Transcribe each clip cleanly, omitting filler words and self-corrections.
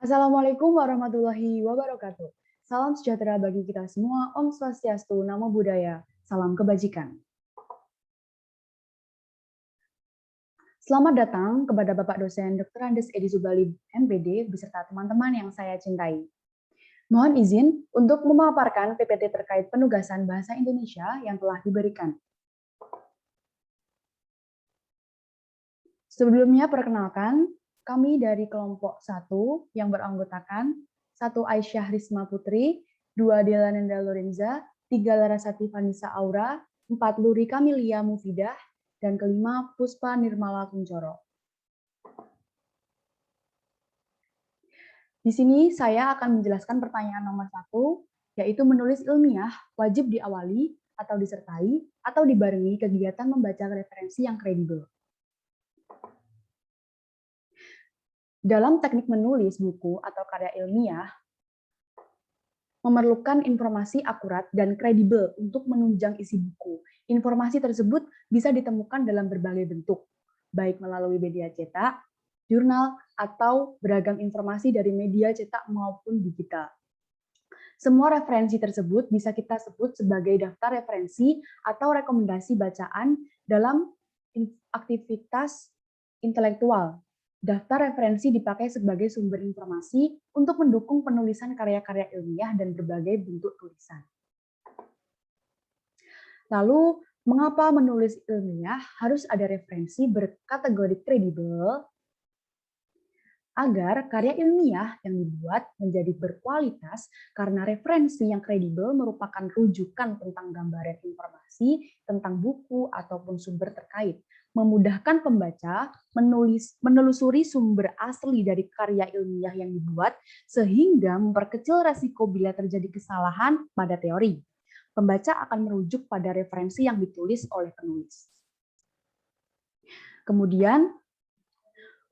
Assalamualaikum warahmatullahi wabarakatuh. Salam sejahtera bagi kita semua. Om Swastiastu, Namo Buddhaya. Salam kebajikan. Selamat datang kepada Bapak dosen Dr. Andes Edi Subali, MPD, beserta teman-teman yang saya cintai. Mohon izin untuk memaparkan PPT terkait penugasan bahasa Indonesia yang telah diberikan. Sebelumnya perkenalkan, kami dari kelompok 1 yang beranggotakan 1 Aisyah Risma Putri, 2 Delanenda Lorenza, 3 Larasati Vanessa Aura, 4 Luri Kamilia Mufidah, dan kelima Puspa Nirmala Kuncoro. Di sini saya akan menjelaskan pertanyaan nomor 1, yaitu menulis ilmiah wajib diawali atau disertai atau dibarengi kegiatan membaca referensi yang kredibel. Dalam teknik menulis buku atau karya ilmiah, memerlukan informasi akurat dan kredibel untuk menunjang isi buku. Informasi tersebut bisa ditemukan dalam berbagai bentuk, baik melalui media cetak, jurnal, atau beragam informasi dari media cetak maupun digital. Semua referensi tersebut bisa kita sebut sebagai daftar referensi atau rekomendasi bacaan dalam aktivitas intelektual. Daftar referensi dipakai sebagai sumber informasi untuk mendukung penulisan karya-karya ilmiah dan berbagai bentuk tulisan. Lalu, mengapa menulis ilmiah harus ada referensi berkategori kredibel? Agar karya ilmiah yang dibuat menjadi berkualitas karena referensi yang kredibel merupakan rujukan tentang gambaran informasi tentang buku ataupun sumber terkait, memudahkan pembaca menelusuri sumber asli dari karya ilmiah yang dibuat sehingga memperkecil resiko bila terjadi kesalahan pada teori. Pembaca akan merujuk pada referensi yang ditulis oleh penulis. Kemudian,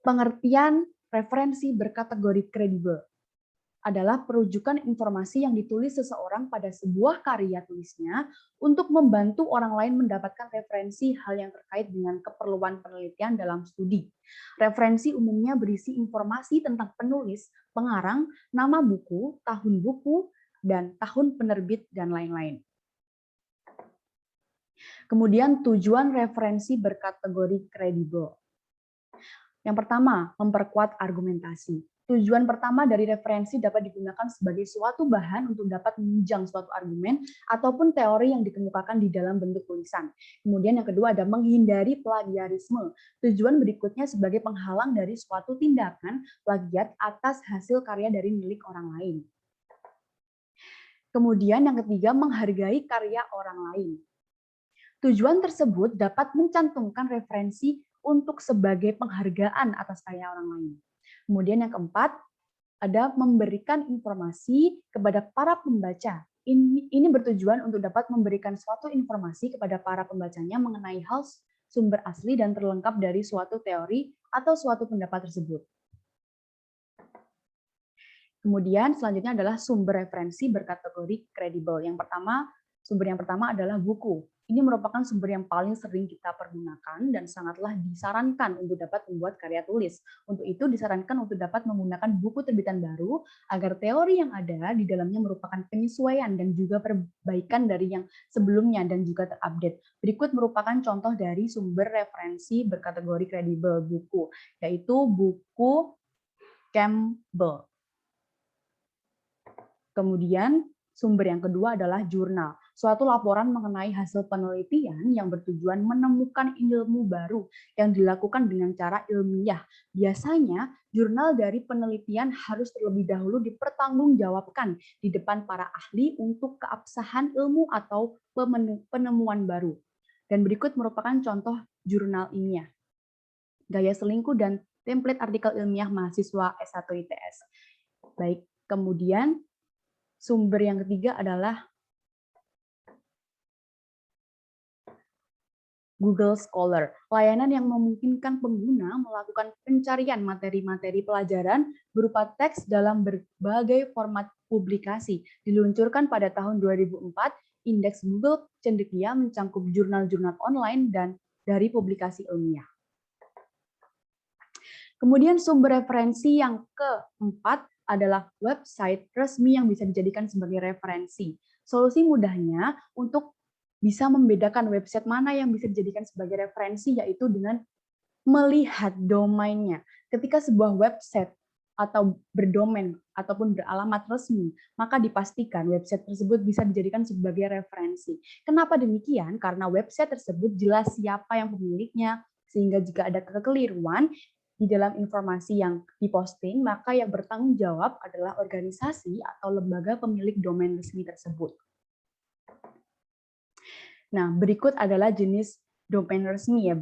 pengertian referensi berkategori kredibel adalah perujukan informasi yang ditulis seseorang pada sebuah karya tulisnya untuk membantu orang lain mendapatkan referensi hal yang terkait dengan keperluan penelitian dalam studi. Referensi umumnya berisi informasi tentang penulis, pengarang, nama buku, dan tahun penerbit, dan lain-lain. Kemudian tujuan referensi berkategori kredibel. Yang pertama, memperkuat argumentasi. Tujuan pertama dari referensi dapat digunakan sebagai suatu bahan untuk dapat menunjang suatu argumen ataupun teori yang dikemukakan di dalam bentuk tulisan. Kemudian yang kedua ada menghindari plagiarisme. Tujuan berikutnya sebagai penghalang dari suatu tindakan plagiat atas hasil karya dari milik orang lain. Kemudian yang ketiga, menghargai karya orang lain. Tujuan tersebut dapat mencantumkan referensi untuk sebagai penghargaan atas karya orang lain. Kemudian yang keempat, ada memberikan informasi kepada para pembaca. Ini bertujuan untuk dapat memberikan suatu informasi kepada para pembacanya mengenai hal sumber asli dan terlengkap dari suatu teori atau suatu pendapat tersebut. Kemudian selanjutnya adalah sumber referensi berkategori kredibel. Sumber yang pertama adalah buku. Ini merupakan sumber yang paling sering kita pergunakan dan sangatlah disarankan untuk dapat membuat karya tulis. Untuk itu disarankan untuk dapat menggunakan buku terbitan baru agar teori yang ada di dalamnya merupakan penyesuaian dan juga perbaikan dari yang sebelumnya dan juga terupdate. Berikut merupakan contoh dari sumber referensi berkategori kredibel buku, yaitu buku Campbell. Kemudian sumber yang kedua adalah jurnal, suatu laporan mengenai hasil penelitian yang bertujuan menemukan ilmu baru yang dilakukan dengan cara ilmiah. Biasanya jurnal dari penelitian harus terlebih dahulu dipertanggungjawabkan di depan para ahli untuk keabsahan ilmu atau penemuan baru. Dan berikut merupakan contoh jurnal ilmiah. Gaya selingkuh dan template artikel ilmiah mahasiswa S1 ITS. Baik, kemudian sumber yang ketiga adalah Google Scholar, layanan yang memungkinkan pengguna melakukan pencarian materi-materi pelajaran berupa teks dalam berbagai format publikasi. Diluncurkan pada tahun 2004, indeks Google cendekia mencangkup jurnal-jurnal online dan dari publikasi ilmiah. Kemudian sumber referensi yang keempat adalah website resmi yang bisa dijadikan sebagai referensi. Solusi mudahnya untuk bisa membedakan website mana yang bisa dijadikan sebagai referensi yaitu dengan melihat domainnya. Ketika sebuah website atau berdomain ataupun beralamat resmi, maka dipastikan website tersebut bisa dijadikan sebagai referensi. Kenapa demikian? Karena website tersebut jelas siapa yang pemiliknya, sehingga jika ada kekeliruan di dalam informasi yang diposting, maka yang bertanggung jawab adalah organisasi atau lembaga pemilik domain resmi tersebut. Nah, berikut adalah jenis domain resmi ya,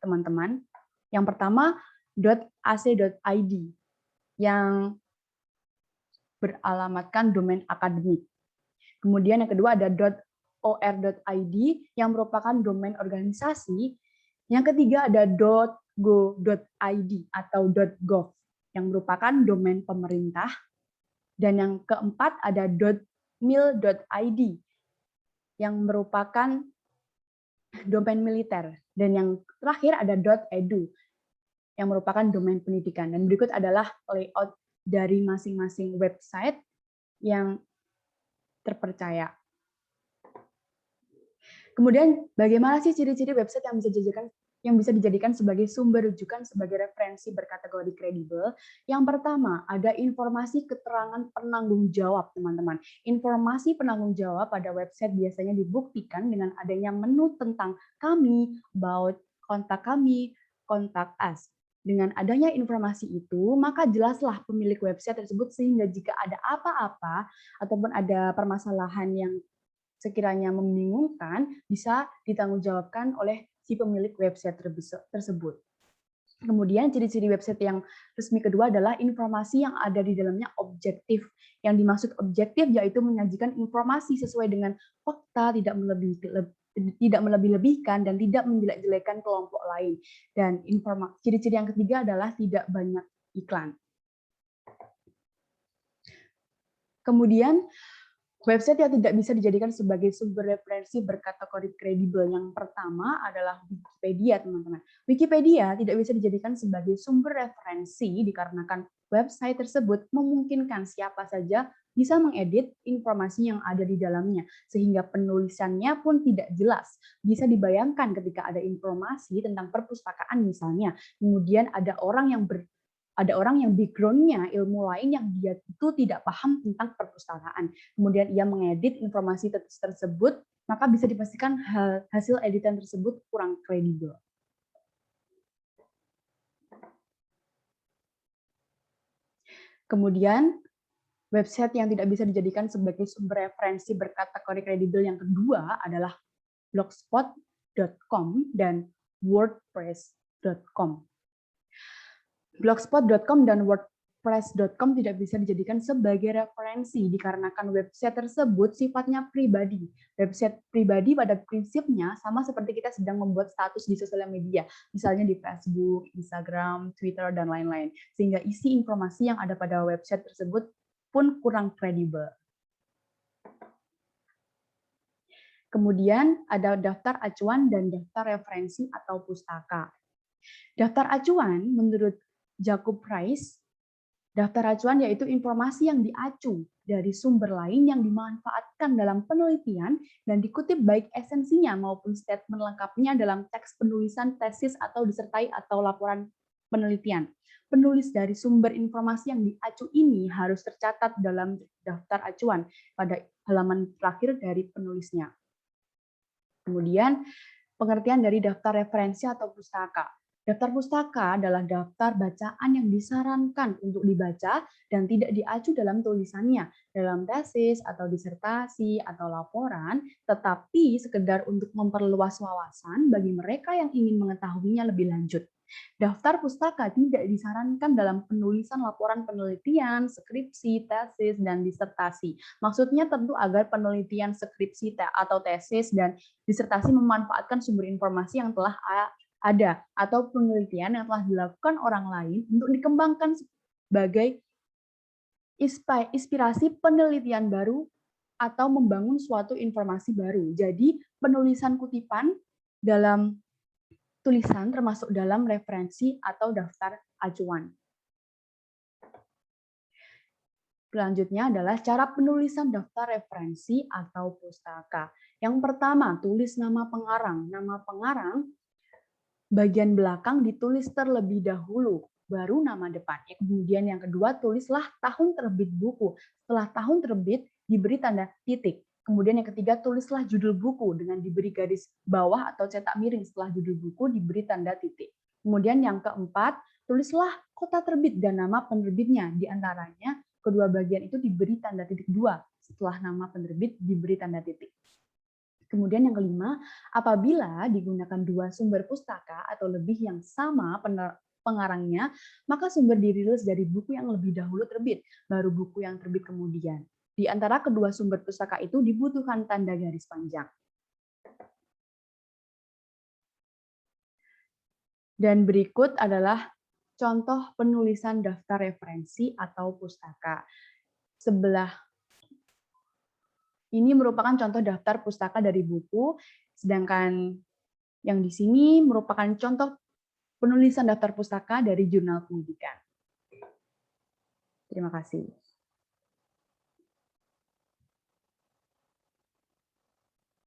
teman-teman. Yang pertama, .ac.id yang beralamatkan domain akademik. Kemudian yang kedua ada .or.id yang merupakan domain organisasi. Yang ketiga ada .go.id atau .gov yang merupakan domain pemerintah. Dan yang keempat ada .mil.id yang merupakan domain militer. Dan yang terakhir ada .edu yang merupakan domain pendidikan. Dan berikut adalah layout dari masing-masing website yang terpercaya. Kemudian bagaimana sih ciri-ciri website yang bisa dijadikan sebagai sumber rujukan sebagai referensi berkategori kredibel? Yang pertama, ada informasi keterangan penanggung jawab, teman-teman. Informasi penanggung jawab pada website biasanya dibuktikan dengan adanya menu tentang kami, about, kontak kami, kontak us. Dengan adanya informasi itu, maka jelaslah pemilik website tersebut sehingga jika ada apa-apa ataupun ada permasalahan yang sekiranya membingungkan, bisa ditanggungjawabkan oleh si pemilik website tersebut. Kemudian ciri-ciri website yang resmi kedua adalah informasi yang ada di dalamnya objektif. Yang dimaksud objektif yaitu menyajikan informasi sesuai dengan fakta, tidak melebih-lebihkan dan tidak menjelek-jelekan kelompok lain. Dan ciri-ciri yang ketiga adalah tidak banyak iklan. Kemudian website yang tidak bisa dijadikan sebagai sumber referensi berkategori kredibel yang pertama adalah Wikipedia, teman-teman. Wikipedia tidak bisa dijadikan sebagai sumber referensi dikarenakan website tersebut memungkinkan siapa saja bisa mengedit informasi yang ada di dalamnya, sehingga penulisannya pun tidak jelas. Bisa dibayangkan ketika ada informasi tentang perpustakaan misalnya, kemudian ada orang yang background-nya ilmu lain yang dia itu tidak paham tentang perpustakaan. Kemudian ia mengedit informasi tersebut, maka bisa dipastikan hasil editan tersebut kurang kredibel. Kemudian, website yang tidak bisa dijadikan sebagai sumber referensi berkategori kredibel yang kedua adalah blogspot.com dan wordpress.com. Blogspot.com dan wordpress.com tidak bisa dijadikan sebagai referensi dikarenakan website tersebut sifatnya pribadi. Website pribadi pada prinsipnya sama seperti kita sedang membuat status di sosial media, misalnya di Facebook, Instagram, Twitter, dan lain-lain. Sehingga isi informasi yang ada pada website tersebut pun kurang kredibel. Kemudian ada daftar acuan dan daftar referensi atau pustaka. Daftar acuan menurut Jacob Riis, daftar acuan yaitu informasi yang diacu dari sumber lain yang dimanfaatkan dalam penelitian dan dikutip baik esensinya maupun statement lengkapnya dalam teks penulisan tesis atau disertai atau laporan penelitian. Penulis dari sumber informasi yang diacu ini harus tercatat dalam daftar acuan pada halaman terakhir dari penulisnya. Kemudian, pengertian dari daftar referensi atau pustaka. Daftar pustaka adalah daftar bacaan yang disarankan untuk dibaca dan tidak diacu dalam tulisannya, dalam tesis atau disertasi atau laporan, tetapi sekedar untuk memperluas wawasan bagi mereka yang ingin mengetahuinya lebih lanjut. Daftar pustaka tidak disarankan dalam penulisan laporan penelitian, skripsi, tesis, dan disertasi. Maksudnya tentu agar penelitian, skripsi, atau tesis, dan disertasi memanfaatkan sumber informasi yang telah ada atau penelitian yang telah dilakukan orang lain untuk dikembangkan sebagai inspirasi penelitian baru atau membangun suatu informasi baru. Jadi penulisan kutipan dalam tulisan termasuk dalam referensi atau daftar acuan. Selanjutnya adalah cara penulisan daftar referensi atau pustaka. Yang pertama, tulis nama pengarang. Nama pengarang bagian belakang ditulis terlebih dahulu, baru nama depannya. Kemudian yang kedua, tulislah tahun terbit buku. Setelah tahun terbit, diberi tanda titik. Kemudian yang ketiga, tulislah judul buku dengan diberi garis bawah atau cetak miring. Setelah judul buku, diberi tanda titik. Kemudian yang keempat, tulislah kota terbit dan nama penerbitnya. Di antaranya, kedua bagian itu diberi tanda titik 2. Setelah nama penerbit, diberi tanda titik. Kemudian yang kelima, apabila digunakan dua sumber pustaka atau lebih yang sama pengarangnya, maka sumber dirilis dari buku yang lebih dahulu terbit, baru buku yang terbit kemudian. Di antara kedua sumber pustaka itu dibutuhkan tanda garis panjang. Dan berikut adalah contoh penulisan daftar referensi atau pustaka. Sebelah ini merupakan contoh daftar pustaka dari buku, sedangkan yang di sini merupakan contoh penulisan daftar pustaka dari jurnal pendidikan. Terima kasih.